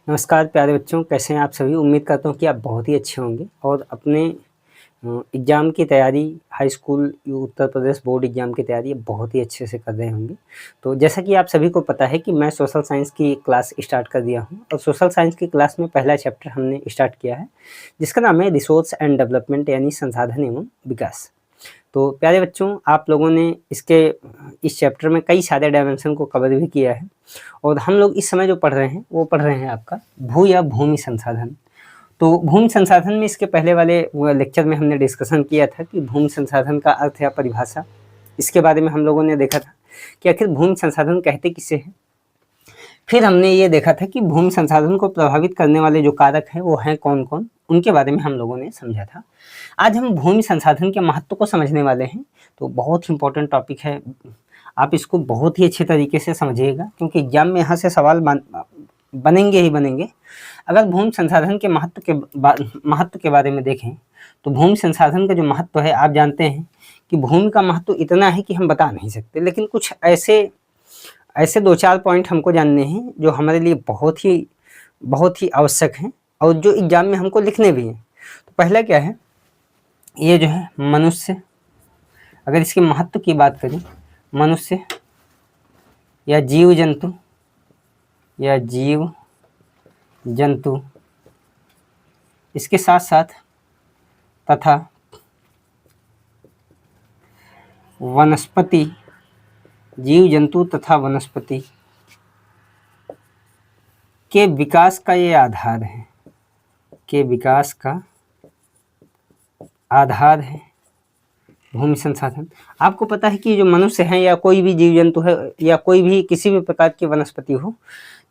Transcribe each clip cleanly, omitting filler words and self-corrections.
नमस्कार प्यारे बच्चों, कैसे हैं आप सभी। उम्मीद करता हूँ कि आप बहुत ही अच्छे होंगे और अपने एग्ज़ाम की तैयारी, high school Uttar Pradesh board exam की तैयारी बहुत ही अच्छे से कर रहे होंगे। तो जैसा कि आप सभी को पता है कि मैं सोशल साइंस की क्लास स्टार्ट कर दिया हूँ और सोशल साइंस की क्लास में पहला चैप्टर हमने स्टार्ट किया है जिसका नाम है रिसोर्स एंड डेवलपमेंट, यानी संसाधन एवं विकास। तो प्यारे बच्चों, आप लोगों ने इस चैप्टर में कई सारे डायमेंशन को कवर भी किया है और हम लोग इस समय जो पढ़ रहे हैं वो पढ़ रहे हैं आपका भू या भूमि संसाधन। तो भूमि संसाधन में इसके पहले वाले लेक्चर में हमने डिस्कशन किया था कि भूमि संसाधन का अर्थ या परिभाषा, इसके बारे में हम लोगों ने देखा था कि आखिर भूमि संसाधन कहते किसे हैं। फिर हमने ये देखा था कि भूमि संसाधन को प्रभावित करने वाले जो कारक हैं वो हैं कौन कौन, उनके बारे में हम लोगों ने समझा था। आज हम भूमि संसाधन के महत्व को समझने वाले हैं। तो बहुत इंपॉर्टेंट टॉपिक है, आप इसको बहुत ही अच्छे तरीके से समझिएगा क्योंकि एग्जाम में यहाँ से सवाल बनेंगे ही बनेंगे। अगर भूमि संसाधन के महत्व के बारे में देखें तो भूमि संसाधन का जो महत्व है, आप जानते हैं कि भूमि का महत्व इतना है कि हम बता नहीं सकते, लेकिन कुछ ऐसे दो चार पॉइंट हमको जानने हैं जो हमारे लिए बहुत ही आवश्यक हैं और जो एग्जाम में हमको लिखने भी हैं। तो पहला क्या है, ये जो है मनुष्य, अगर इसके महत्व की बात करें, मनुष्य या जीव जंतु इसके साथ साथ तथा वनस्पति, जीव जंतु तथा वनस्पति के विकास का ये आधार है, भूमि संसाधन। आपको पता है कि जो मनुष्य हैं या कोई भी जीव जंतु है या कोई भी किसी भी प्रकार की वनस्पति हो,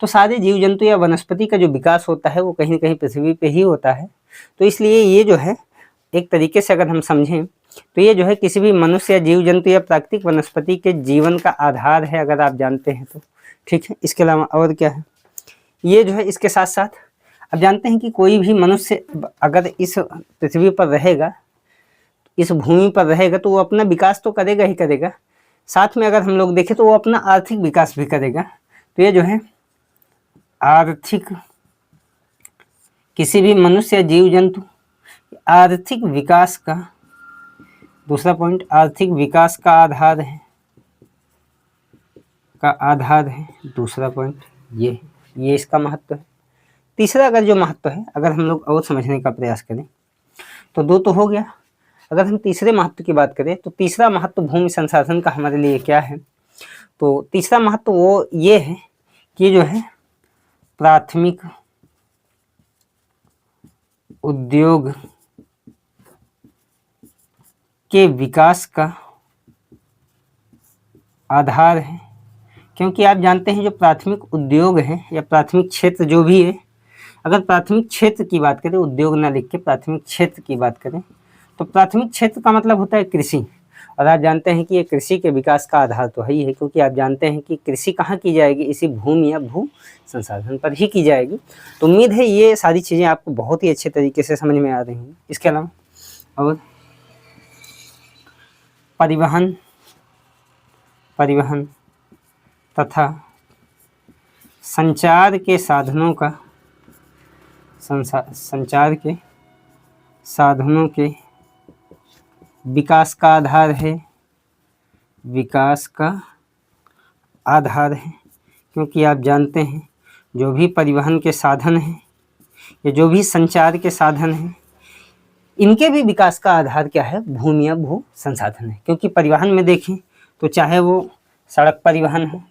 तो सारे जीव जंतु या वनस्पति का जो विकास होता है वो कहीं न कहीं पृथ्वी पे ही होता है। तो इसलिए ये जो है एक तरीके से अगर हम समझें तो ये जो है किसी भी मनुष्य या जीव जंतु या प्राकृतिक वनस्पति के जीवन का आधार है, अगर आप जानते हैं तो ठीक है। इसके अलावा और क्या है, ये जो है इसके साथ साथ आप जानते हैं कि कोई भी मनुष्य अगर इस पृथ्वी पर रहेगा, इस भूमि पर रहेगा, तो वो अपना विकास तो करेगा ही करेगा, साथ में अगर हम लोग देखें तो वो अपना आर्थिक विकास भी करेगा। तो ये जो है आर्थिक, किसी भी मनुष्य या जीव जंतु आर्थिक विकास का, दूसरा पॉइंट, आर्थिक विकास का आधार है, दूसरा पॉइंट ये इसका महत्व है। तीसरा अगर जो महत्व है, अगर हम लोग और समझने का प्रयास करें तो दो तो हो गया। अगर हम तीसरे महत्व की बात करें तो तीसरा महत्व भूमि संसाधन का हमारे लिए क्या है, तो तीसरा महत्व वो ये है कि जो है प्राथमिक उद्योग के विकास का आधार है। क्योंकि आप जानते हैं जो प्राथमिक उद्योग है या प्राथमिक क्षेत्र जो भी है, अगर प्राथमिक क्षेत्र की बात करें, उद्योग ना लिख के प्राथमिक क्षेत्र की बात करें, तो प्राथमिक क्षेत्र का मतलब होता है कृषि। और आप जानते हैं कि ये कृषि के विकास का आधार तो है ही है, क्योंकि आप जानते हैं कि कृषि कहाँ की जाएगी, इसी भूमि या भू संसाधन पर ही की जाएगी। तो उम्मीद है ये सारी चीज़ें आपको बहुत ही अच्छे तरीके से समझ में आ रही होंगी। इसके अलावा और परिवहन तथा संचार के साधनों के विकास का आधार है, क्योंकि आप जानते हैं जो भी परिवहन के साधन हैं या जो भी संचार के साधन हैं, इनके भी विकास का आधार क्या है, भूमि या भू संसाधन है। क्योंकि परिवहन में देखें तो चाहे वो सड़क परिवहन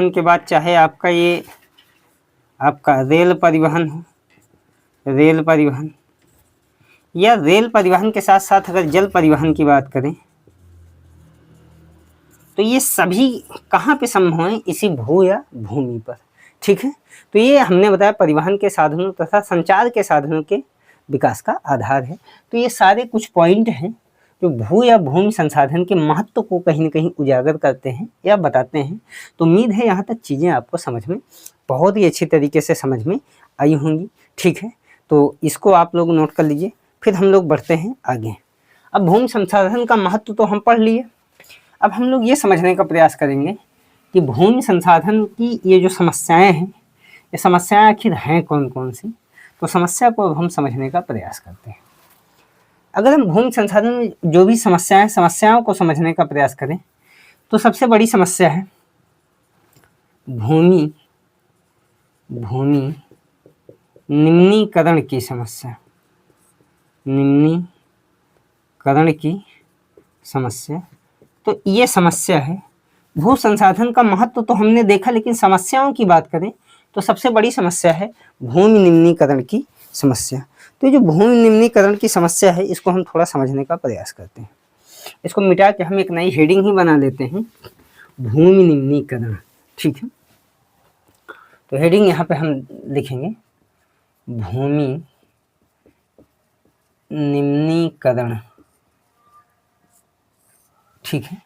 के बाद चाहे आपका रेल परिवहन या रेल परिवहन के साथ साथ अगर जल परिवहन की बात करें तो ये सभी कहाँ पे संभव है, इसी भू या भूमि पर, ठीक है। तो ये हमने बताया परिवहन के साधनों तथा संचार के साधनों के विकास का आधार है। तो ये सारे कुछ पॉइंट हैं जो भू या भूमि संसाधन के महत्व को कहीं न कहीं उजागर करते हैं या बताते हैं। तो उम्मीद है यहाँ तक चीज़ें आपको समझ में बहुत ही अच्छी तरीके से समझ में आई होंगी, ठीक है। तो इसको आप लोग नोट कर लीजिए, फिर हम लोग बढ़ते हैं आगे। अब भूमि संसाधन का महत्व तो हम पढ़ लिए, अब हम लोग ये समझने का प्रयास करेंगे कि भूमि संसाधन की ये जो समस्याएं हैं, ये समस्याएं आखिर हैं कौन कौन सी, तो समस्या को अब हम समझने का प्रयास करते हैं। अगर हम भूमि संसाधन में जो भी समस्याओं को समझने का प्रयास करें, तो सबसे बड़ी समस्या है भूमि निम्नीकरण की समस्या। निम्नीकरण की समस्या, तो ये समस्या है। भू संसाधन का महत्व तो हमने देखा, लेकिन समस्याओं की बात करें तो सबसे बड़ी समस्या है भूमि निम्नीकरण की समस्या। तो ये जो भूमि निम्नीकरण की समस्या है, इसको हम थोड़ा समझने का प्रयास करते हैं। इसको मिटा के हम एक नई हेडिंग ही बना लेते हैं, भूमि निम्नीकरण। ठीक है, तो हेडिंग यहाँ पे हम लिखेंगे भूमि निम्नीकरण। ठीक है,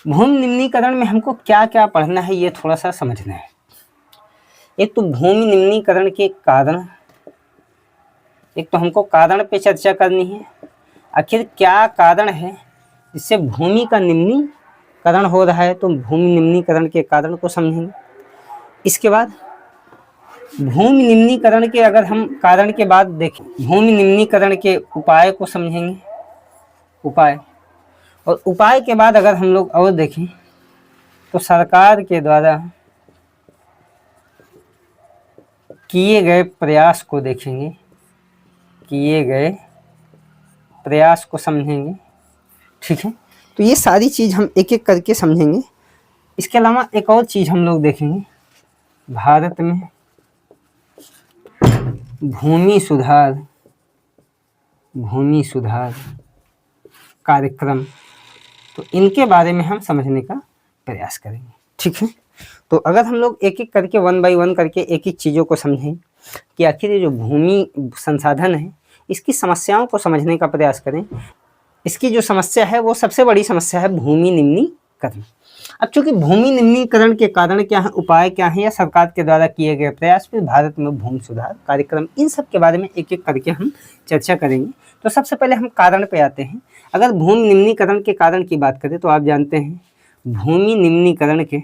भूमि निम्नीकरण में हमको क्या क्या पढ़ना है, ये थोड़ा सा समझना है। एक तो भूमि निम्नीकरण के कारण, एक तो हमको कारण पे चर्चा करनी है, आखिर क्या कारण है जिससे भूमि का निम्नीकरण हो रहा है, तो भूमि निम्नीकरण के कारण को समझेंगे। इसके बाद भूमि निम्नीकरण के अगर हम कारण के बाद देखें, भूमि निम्नीकरण के उपाय को समझेंगे, उपाय। और उपाय के बाद अगर हम लोग और देखें तो सरकार के द्वारा किए गए प्रयास को देखेंगे, किए गए प्रयास को समझेंगे। ठीक है, तो ये सारी चीज़ हम एक एक करके समझेंगे। इसके अलावा एक और चीज़ हम लोग देखेंगे, भारत में भूमि सुधार कार्यक्रम, तो इनके बारे में हम समझने का प्रयास करेंगे। ठीक है, तो अगर हम लोग एक एक करके 1 बाय 1 करके एक एक चीज़ों को समझें कि आखिर ये जो भूमि संसाधन है, इसकी समस्याओं को समझने का प्रयास करें। इसकी जो समस्या है वो सबसे बड़ी समस्या है भूमि निम्नीकरण। अब चूंकि भूमि निम्नीकरण के कारण क्या है, उपाय क्या है, या सरकार के द्वारा किए गए प्रयास, फिर भारत में भूमि सुधार कार्यक्रम, इन सब के बारे में एक एक करके हम चर्चा करेंगे। तो सबसे पहले हम कारण पे आते हैं। अगर भूमि निम्नीकरण के कारण की बात करें तो आप जानते हैं भूमि निम्नीकरण के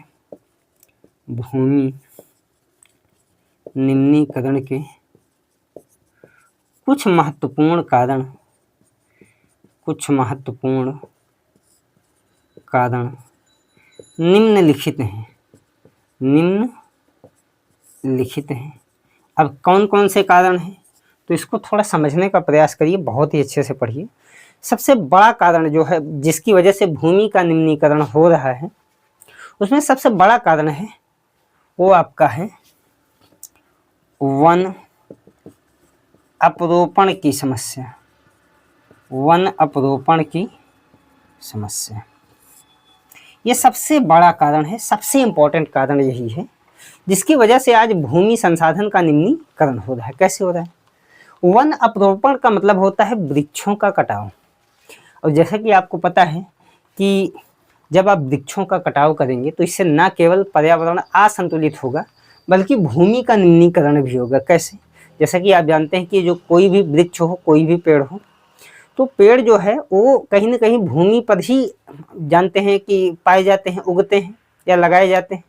कुछ महत्वपूर्ण कारण निम्नलिखित हैं। अब कौन कौन से कारण हैं, तो इसको थोड़ा समझने का प्रयास करिए, बहुत ही अच्छे से पढ़िए। सबसे बड़ा कारण जो है जिसकी वजह से भूमि का निम्नीकरण हो रहा है, उसमें सबसे बड़ा कारण है वो आपका है वन अपरोपण की समस्या। वन अपरोपण की समस्या, ये सबसे बड़ा कारण है, सबसे इम्पोर्टेंट कारण यही है, जिसकी वजह से आज भूमि संसाधन का निम्नीकरण हो रहा है। कैसे हो रहा है? वन अपरोपण का मतलब होता है वृक्षों का कटाव। और जैसा कि आपको पता है कि जब आप वृक्षों का कटाव करेंगे तो इससे न केवल पर्यावरण असंतुलित होगा, बल्कि भूमि का निम्नीकरण भी होगा। कैसे? जैसा कि आप जानते हैं कि जो कोई भी वृक्ष हो, कोई भी पेड़ हो, तो पेड़ जो है वो कहीं ना कहीं भूमि पर ही जानते हैं कि पाए जाते हैं, उगते हैं या लगाए जाते हैं।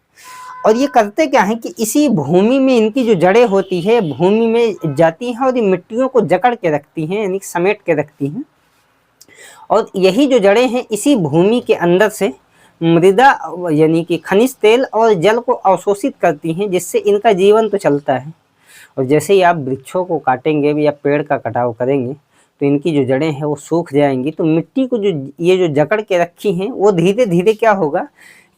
और ये करते क्या है कि इसी भूमि में इनकी जो जड़ें होती है भूमि में जाती हैं और ये मिट्टियों को जकड़ के रखती हैं, यानी समेट के रखती हैं। और यही जो जड़ें हैं इसी भूमि के अंदर से मृदा यानी कि खनिज तेल और जल को अवशोषित करती हैं, जिससे इनका जीवन तो चलता है। और जैसे ही आप वृक्षों को काटेंगे या पेड़ का कटाव करेंगे तो इनकी जो जड़ें हैं वो सूख जाएंगी। तो मिट्टी को जो ये जो जकड़ के रखी हैं वो धीरे धीरे क्या होगा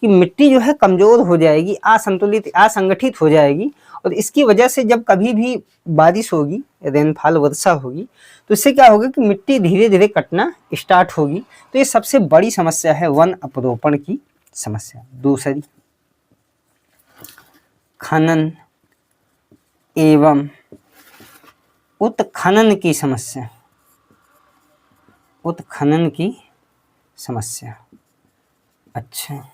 कि मिट्टी जो है कमज़ोर हो जाएगी, असंगठित हो जाएगी। और इसकी वजह से जब कभी भी बारिश होगी, रेनफॉल वर्षा होगी, तो इससे क्या होगा कि मिट्टी धीरे धीरे कटना स्टार्ट होगी। तो ये सबसे बड़ी समस्या है वन अपरोपण की समस्या। दूसरी, खनन एवं उत्खनन की समस्या। उत्खनन की समस्या। अच्छा,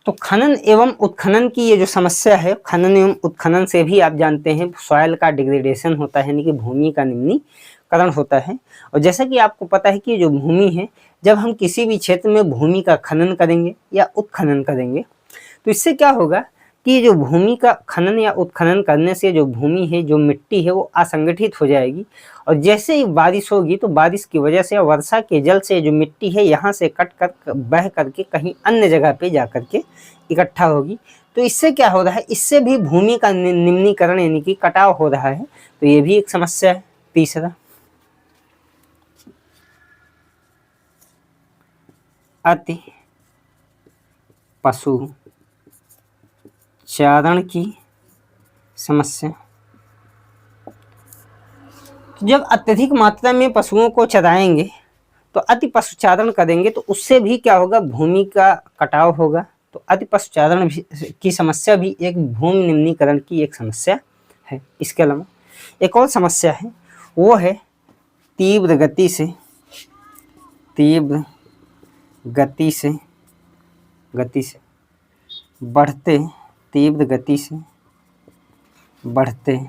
तो खनन एवं उत्खनन की ये जो समस्या है, खनन एवं उत्खनन से भी आप जानते हैं सॉइल का डिग्रेडेशन होता है, यानी कि भूमि का निम्नीकरण होता है। और जैसा कि आपको पता है कि जो भूमि है, जब हम किसी भी क्षेत्र में भूमि का खनन करेंगे या उत्खनन करेंगे तो इससे क्या होगा कि ये जो भूमि का खनन या उत्खनन करने से जो भूमि है, जो मिट्टी है, वो असंगठित हो जाएगी और जैसे ही बारिश होगी तो बारिश की वजह से या वर्षा के जल से जो मिट्टी है यहाँ से कट कर बह करके कहीं अन्य जगह पे जा करके इकट्ठा होगी। तो इससे क्या हो रहा है, इससे भी भूमि का निम्नीकरण यानी कि कटाव हो रहा है। तो ये भी एक समस्या है। तीसरा, अति पशु चारण की समस्या। जब अत्यधिक मात्रा में पशुओं को चराएंगे तो अति पशुचारण करेंगे तो उससे भी क्या होगा, भूमि का कटाव होगा। तो अति पशुचारण की समस्या भी एक भूमि निम्नीकरण की एक समस्या है। इसके अलावा एक और समस्या है, वो है तीव्र गति से बढ़ते तीव्र गति से बढ़ते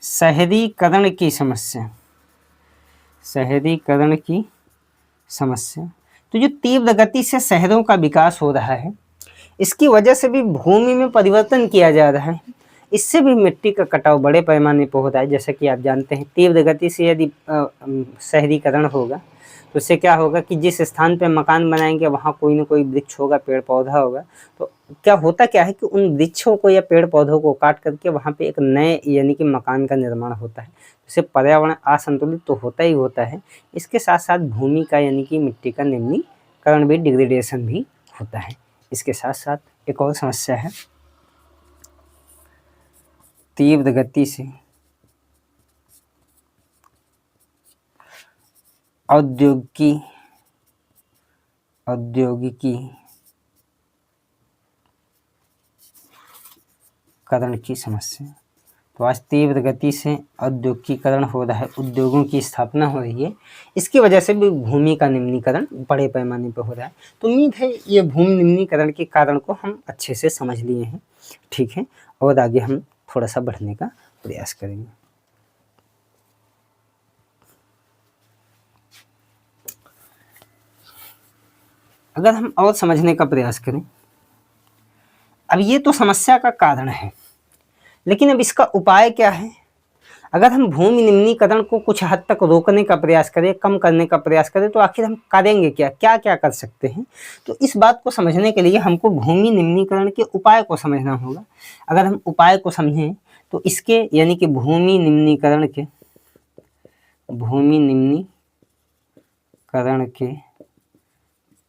शहरीकरण की समस्या। शहरीकरण की समस्या, तो जो तीव्र गति से शहरों का विकास हो रहा है, इसकी वजह से भी भूमि में परिवर्तन किया जा रहा है। इससे भी मिट्टी का कटाव बड़े पैमाने पर होता है। जैसा कि आप जानते हैं, तीव्र गति से यदि शहरीकरण होगा तो उससे क्या होगा कि जिस स्थान पे मकान बनाएंगे वहाँ कोई ना कोई वृक्ष होगा, पेड़ पौधा होगा। तो क्या है कि उन वृक्षों को या पेड़ पौधों को काट करके वहाँ पे एक नए यानी कि मकान का निर्माण होता है। इससे पर्यावरण असंतुलित तो होता ही होता है, इसके साथ साथ भूमि का यानी कि मिट्टी का निम्नीकरण भी, डिग्रेडेशन भी होता है। इसके साथ साथ एक और समस्या है, तीव्र गति से औद्योगिकीकरण की समस्या। तो आज तीव्र गति से औद्योगिकीकरण हो रहा है, उद्योगों की स्थापना हो रही है, इसकी वजह से भी भूमि का निम्नीकरण बड़े पैमाने पर हो रहा है। तो उम्मीद है ये भूमि निम्नीकरण के कारण को हम अच्छे से समझ लिए हैं, ठीक है, और आगे हम थोड़ा सा बढ़ने का प्रयास करेंगे। अगर हम और समझने का प्रयास करें, अब ये तो समस्या का कारण है, लेकिन अब इसका उपाय क्या है। अगर हम भूमि निम्नीकरण को कुछ हद तक रोकने का प्रयास करें, कम करने का प्रयास करें, तो आखिर हम करेंगे क्या, क्या क्या कर सकते हैं। तो इस बात को समझने के लिए हमको भूमि निम्नीकरण के उपाय को समझना होगा। अगर हम उपाय को समझें तो इसके यानी कि भूमि निम्नीकरण के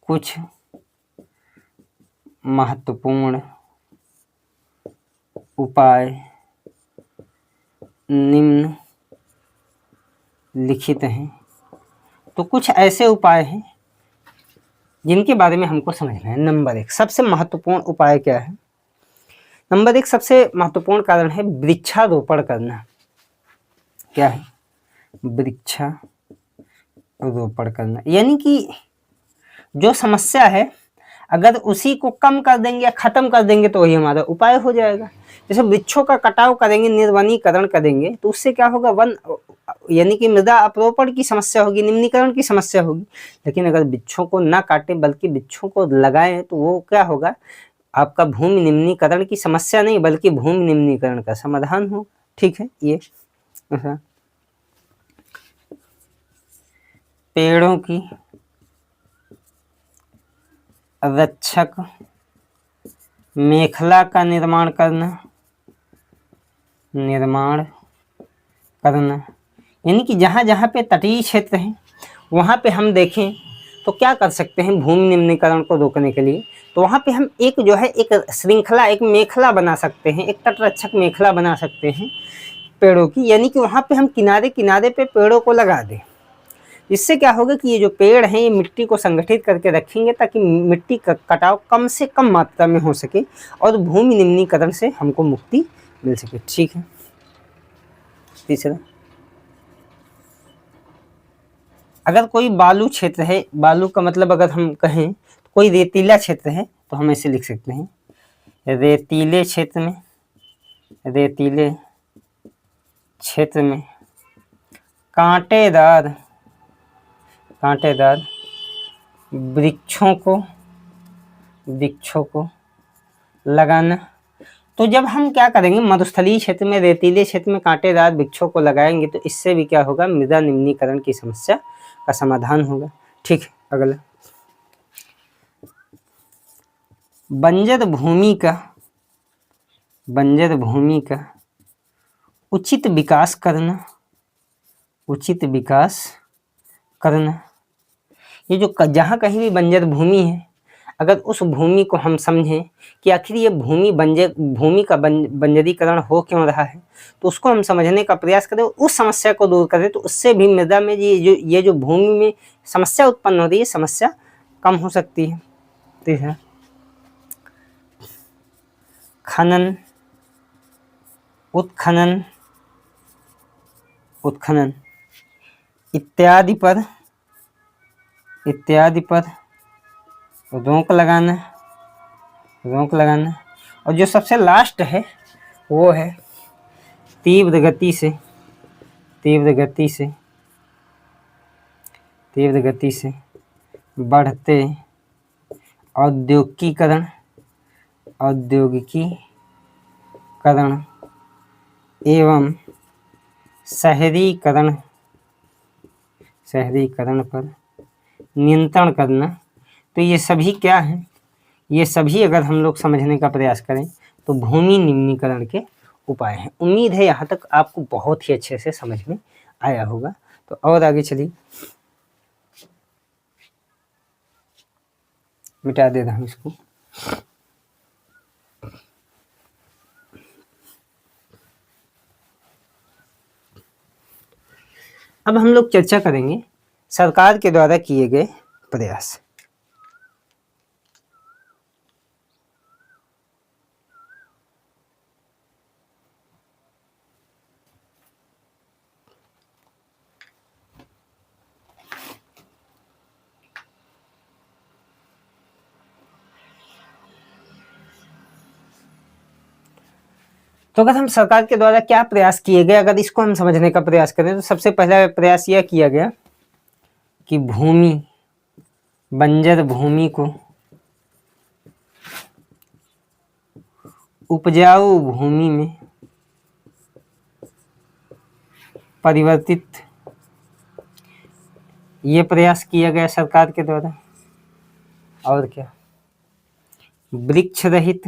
कुछ महत्वपूर्ण उपाय निम्नलिखित हैं। तो कुछ ऐसे उपाय हैं जिनके बारे में हमको समझना है। नंबर 1 सबसे महत्वपूर्ण उपाय क्या है। नंबर 1 सबसे महत्वपूर्ण कारण है वृक्षारोपण करना। क्या है, वृक्षारोपण करना, यानी कि जो समस्या है अगर उसी को कम कर देंगे या खत्म कर देंगे तो वही हमारा उपाय हो जाएगा। जैसे वृक्षों का कटाव करेंगे, निर्वनीकरण करेंगे, तो उससे क्या होगा, वन यानी कि मृदा अपरोपण की समस्या होगी, निम्नीकरण की समस्या होगी। लेकिन अगर वृक्षों को ना काटे बल्कि वृक्षों को लगाएं तो वो क्या होगा, आपका भूमि निम्नीकरण की समस्या नहीं बल्कि भूमि निम्नीकरण का समाधान हो। ठीक है, ये पेड़ों की रक्षक मेखला का निर्माण करना, यानी कि जहाँ जहाँ पे तटीय क्षेत्र हैं वहाँ पे हम देखें तो क्या कर सकते हैं भूमि निम्नीकरण को रोकने के लिए। तो वहाँ पे हम एक जो है एक श्रृंखला, एक मेखला बना सकते हैं, एक तटरक्षक मेखला बना सकते हैं पेड़ों की, यानी कि वहाँ पे हम किनारे किनारे पे पेड़ों को लगा दें। इससे क्या होगा कि ये जो पेड़ हैं ये मिट्टी को संगठित करके रखेंगे ताकि मिट्टी का कटाव कम से कम मात्रा में हो सके और भूमि निम्नीकरण से हमको मुक्ति मिल सके। ठीक है, तीसरा, अगर कोई बालू क्षेत्र है, बालू का मतलब अगर हम कहें तो कोई रेतीला क्षेत्र है तो हम ऐसे लिख सकते हैं, रेतीले क्षेत्र में कांटेदार वृक्षों को वृक्षों को लगाना। तो जब हम क्या करेंगे, मरुस्थलीय क्षेत्र में, रेतीले क्षेत्र में कांटेदार वृक्षों को लगाएंगे तो इससे भी क्या होगा, मृदा निम्नीकरण की समस्या का समाधान होगा। ठीक है, अगला, बंजर भूमि का उचित विकास करना। ये जो जहाँ कहीं भी बंजर भूमि है, अगर उस भूमि को हम समझें कि आखिर ये भूमि का बंजरीकरण हो क्यों रहा है, तो उसको हम समझने का प्रयास करें, उस समस्या को दूर करें, तो उससे भी मृदा में ये जो भूमि में समस्या उत्पन्न हो रही है, समस्या कम हो सकती है। ठीक है, खनन, उत्खनन इत्यादि पर रोक लगाना। और जो सबसे लास्ट है वो है तीव्र गति से बढ़ते औद्योगिकीकरण एवं शहरीकरण पर नियंत्रण करना। तो ये सभी क्या है, ये सभी अगर हम लोग समझने का प्रयास करें तो भूमि निम्नीकरण के उपाय हैं। उम्मीद है यहाँ तक आपको बहुत ही अच्छे से समझ में आया होगा। तो और आगे चलिए, मिटा दे रहा हूँ इसको। अब हम लोग चर्चा करेंगे सरकार के द्वारा किए गए प्रयास। तो अगर हम सरकार के द्वारा क्या प्रयास किए गए, अगर इसको हम समझने का प्रयास करें, तो सबसे पहला प्रयास यह किया गया कि बंजर भूमि को उपजाऊ भूमि में परिवर्तित, ये प्रयास किया गया सरकार के द्वारा। और क्या, वृक्ष रहित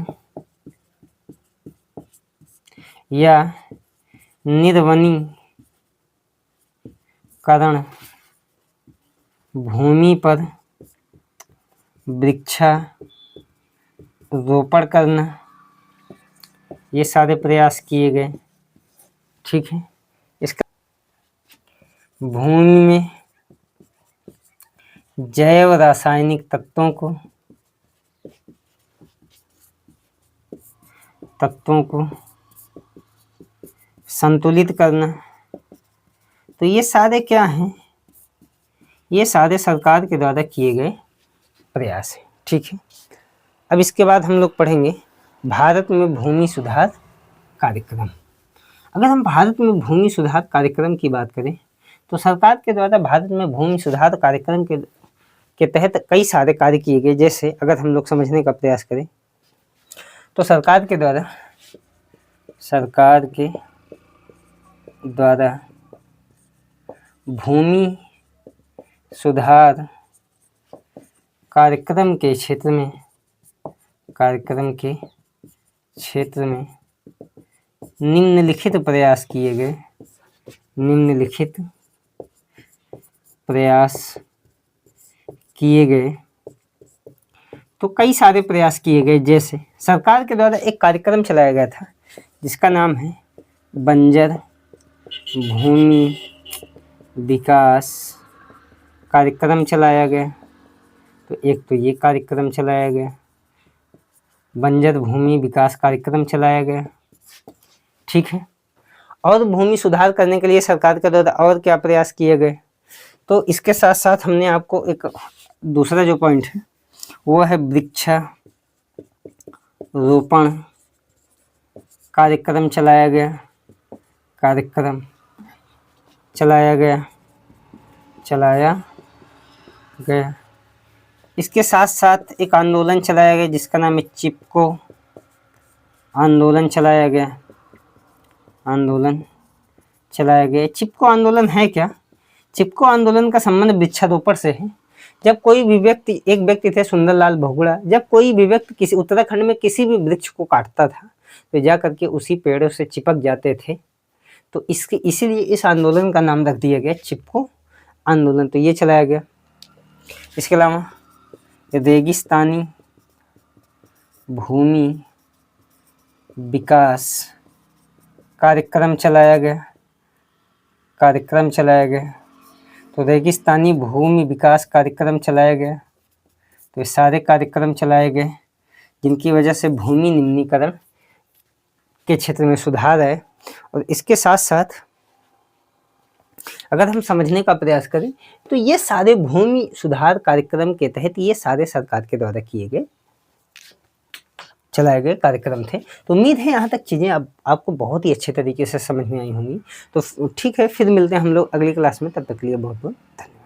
या निर्वनीकरण भूमि पर वृक्षारोपण करना, ये सारे प्रयास किए गए। ठीक है, इसका भूमि में जैव रासायनिक तत्वों को संतुलित करना। तो ये सारे क्या हैं, ये सारे सरकार के द्वारा किए गए प्रयास हैं। ठीक है, अब इसके बाद हम लोग पढ़ेंगे भारत में भूमि सुधार कार्यक्रम। अगर हम भारत में भूमि सुधार कार्यक्रम की बात करें तो सरकार के द्वारा भारत में भूमि सुधार कार्यक्रम के तहत कई सारे कार्य किए गए। जैसे अगर हम लोग समझने का प्रयास करें तो सरकार के द्वारा भूमि सुधार कार्यक्रम के क्षेत्र में निम्नलिखित प्रयास किए गए। तो कई सारे प्रयास किए गए। जैसे सरकार के द्वारा एक कार्यक्रम चलाया गया था जिसका नाम है बंजर भूमि विकास कार्यक्रम चलाया गया। तो एक तो ये कार्यक्रम चलाया गया, बंजर भूमि विकास कार्यक्रम चलाया गया। ठीक है, और भूमि सुधार करने के लिए सरकार के द्वारा और क्या प्रयास किए गए, तो इसके साथ साथ हमने आपको एक दूसरा जो पॉइंट है वो है वृक्षारोपण कार्यक्रम चलाया गया। इसके साथ साथ एक आंदोलन चलाया गया जिसका नाम है चिपको आंदोलन चलाया गया। चिपको आंदोलन है क्या? चिपको आंदोलन का संबंध वृक्षारोपण से है। जब कोई भी व्यक्ति, एक व्यक्ति थे सुंदरलाल बहुगुणा, जब कोई भी व्यक्ति किसी उत्तराखंड में किसी भी वृक्ष को काटता था तो जा करके उसी पेड़ों से चिपक जाते थे। तो इसीलिए इस आंदोलन का नाम रख दिया गया चिपको आंदोलन। तो ये चलाया गया। इसके अलावा रेगिस्तानी भूमि विकास कार्यक्रम चलाया गया। तो रेगिस्तानी भूमि विकास कार्यक्रम चलाया गया। तो ये सारे कार्यक्रम चलाए गए जिनकी वजह से भूमि निम्नीकरण के क्षेत्र में सुधार है। और इसके साथ साथ अगर हम समझने का प्रयास करें तो ये सारे भूमि सुधार कार्यक्रम के तहत ये सारे सरकार के द्वारा चलाए गए कार्यक्रम थे। तो उम्मीद है यहाँ तक चीज़ें अब आपको बहुत ही अच्छे तरीके से समझ में आई होंगी। तो ठीक है, फिर मिलते हैं हम लोग अगली क्लास में। तब तक के लिए बहुत बहुत धन्यवाद।